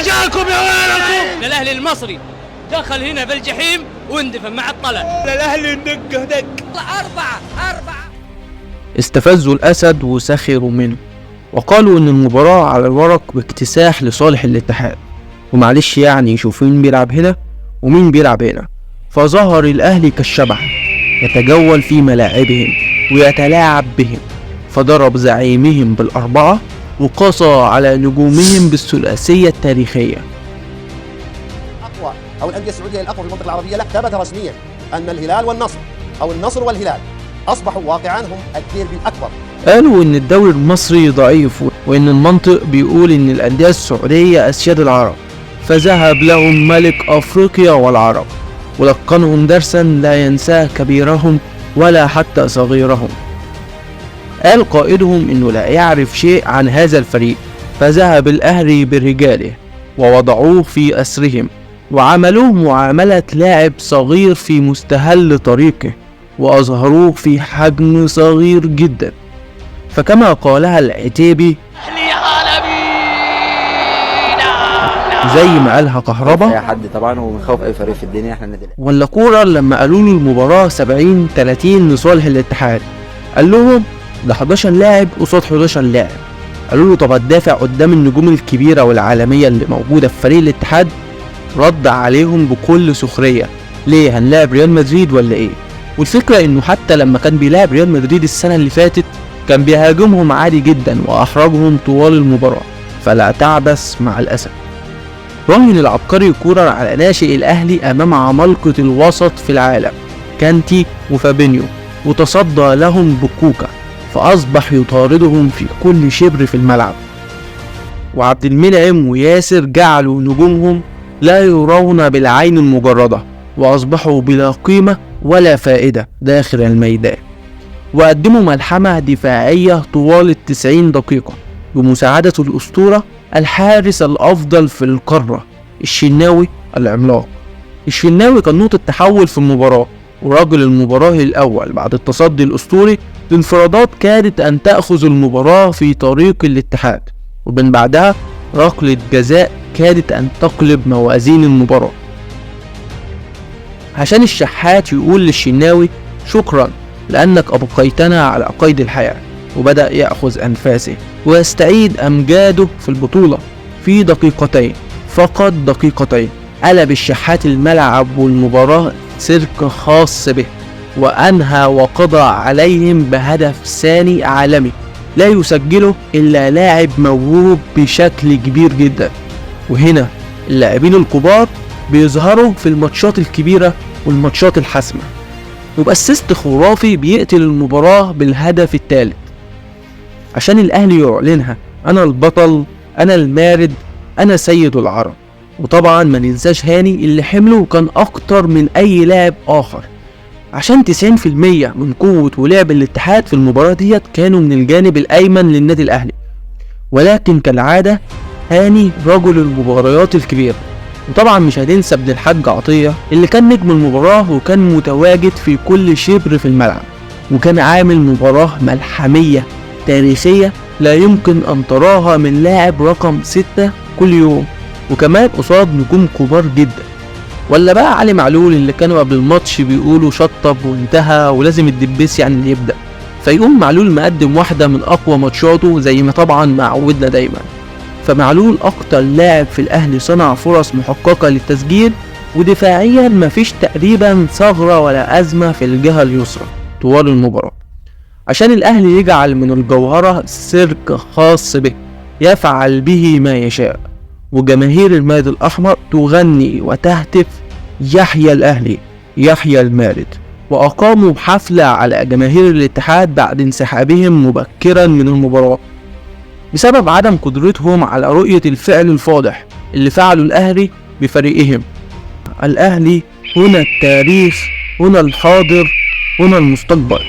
جاكم يا ويلكم. الاهلي المصري دخل هنا في الجحيم واندفن مع الطلع. الاهلي النقه دق 4. استفزوا الأسد وسخروا منه وقالوا إن المباراة على الورق باكتساح لصالح الاتحاد، ومعلش يعني يشوفوا مين بيلعب هنا ومين بيلعب هنا. فظهر الأهلي كالشبح يتجول في ملاعبهم ويتلاعب بهم، فضرب زعيمهم بالأربعة وقصى على نجومهم بالثلاثية التاريخية. أقوى أو الأندية السعودية الأقوى في المنطقة العربية، لا، ثبت رسميا أن الهلال والنصر أو النصر والهلال أصبحوا واقعا هم الديربي الأكبر. قالوا إن الدوري المصري ضعيف وإن المنطق بيقول إن الأندية السعودية أسياد العرب، فذهب لهم ملك أفريقيا والعرب ولقنهم درسا لا ينساه كبيرهم ولا حتى صغيرهم. قال قائدهم إنه لا يعرف شيء عن هذا الفريق، فذهب الأهلي برجاله ووضعوه في أسرهم وعملوه معاملة لاعب صغير في مستهل طريقه وأظهروه في حجم صغير جدا. فكما قالها العتيبي زي ما قالها كهربا اي حد طبعا وبنخوف اي فريق في الدنيا احنا النادي الاهلي. ولا كورة لما قالوا له المباراة 70-30 لصالح الاتحاد، قال لهم ده 11 لاعب قصاد 11 لاعب. قالوا له طب هتدافع قدام النجوم الكبيرة والعالمية اللي موجودة في فريق الاتحاد؟ رد عليهم بكل سخرية، ليه هنلاعب ريال مدريد ولا ايه؟ والفكرة انه حتى لما كان بيلاعب ريال مدريد السنة اللي فاتت كان بيهاجمهم عادي جدا واحرجهم طوال المباراة، فلا تعبث مع الاسف. راهن العبقري كولر على ناشئ الاهلي امام عمالقة الوسط في العالم كانتي وفابينيو وتصدى لهم بكوكا، فاصبح يطاردهم في كل شبر في الملعب. وعبد المنعم وياسر جعلوا نجومهم لا يرون بالعين المجردة واصبحوا بلا قيمة ولا فائدة داخل الميدان، وقدموا ملحمة دفاعية طوال 90 دقيقة بمساعدة الأسطورة الحارس الأفضل في القارة الشناوي العملاق. الشناوي كان نقطة تحول في المباراة ورجل المباراة الأول بعد التصدي الأسطوري لانفرادات كادت أن تأخذ المباراة في طريق الاتحاد، ومن بعدها ركلة جزاء كادت أن تقلب موازين المباراة. عشان الشحات يقول للشناوي شكرا لأنك أبقيتنا على قيد الحياة، وبدأ يأخذ أنفاسه ويستعيد أمجاده في البطولة في دقيقتين، فقط دقيقتين. قلب الشحات الملعب والمباراة سيرك خاص به، وأنهى وقضى عليهم بهدف ثاني عالمي لا يسجله إلا لاعب موهوب بشكل كبير جدا. وهنا اللاعبين الكبار بيظهروا في الماتشات الكبيرة والماتشات الحاسمة، وبأسيست خرافي بيقتل المباراة بالهدف الثالث عشان الأهلي يعلنها أنا البطل، أنا المارد، أنا سيد العرب. وطبعا ما ننساش هاني اللي حمله كان أكتر من أي لاعب آخر، عشان 90% من قوة ولعب الاتحاد في المباراة ديت كانوا من الجانب الأيمن للنادي الأهلي. ولكن كالعادة هاني رجل المباريات الكبيرة. وطبعا مش هننسى ابن الحاج عطية اللي كان نجم المباراة وكان متواجد في كل شبر في الملعب، وكان عامل مباراة ملحمية تاريخية لا يمكن أن تراها من لاعب رقم 6 كل يوم، وكمان قصاد نجوم كبار جدا. ولا بقى علي معلول اللي كانوا قبل الماتش بيقولوا شطب وانتهى ولازم الدبيس يعني اللي يبدأ، فيقوم معلول مقدم واحدة من أقوى ماتشاته زي ما طبعا معودنا دايما. فمعلول أكتر لاعب في الأهلي صنع فرص محققة للتسجيل، ودفاعيا مفيش تقريبا ثغرة ولا أزمة في الجهة اليسرى طوال المباراة، عشان الأهلي يجعل من الجوهرة سيرك خاص به يفعل به ما يشاء. وجماهير المارد الأحمر تغني وتهتف يحيى الأهلي يحيى المارد. وأقاموا حفلة على جماهير الاتحاد بعد انسحابهم مبكرا من المباراة بسبب عدم قدرتهم على رؤية الفعل الفاضح اللي فعله الأهلي بفريقهم. الأهلي هنا التاريخ، هنا الحاضر، هنا المستقبل.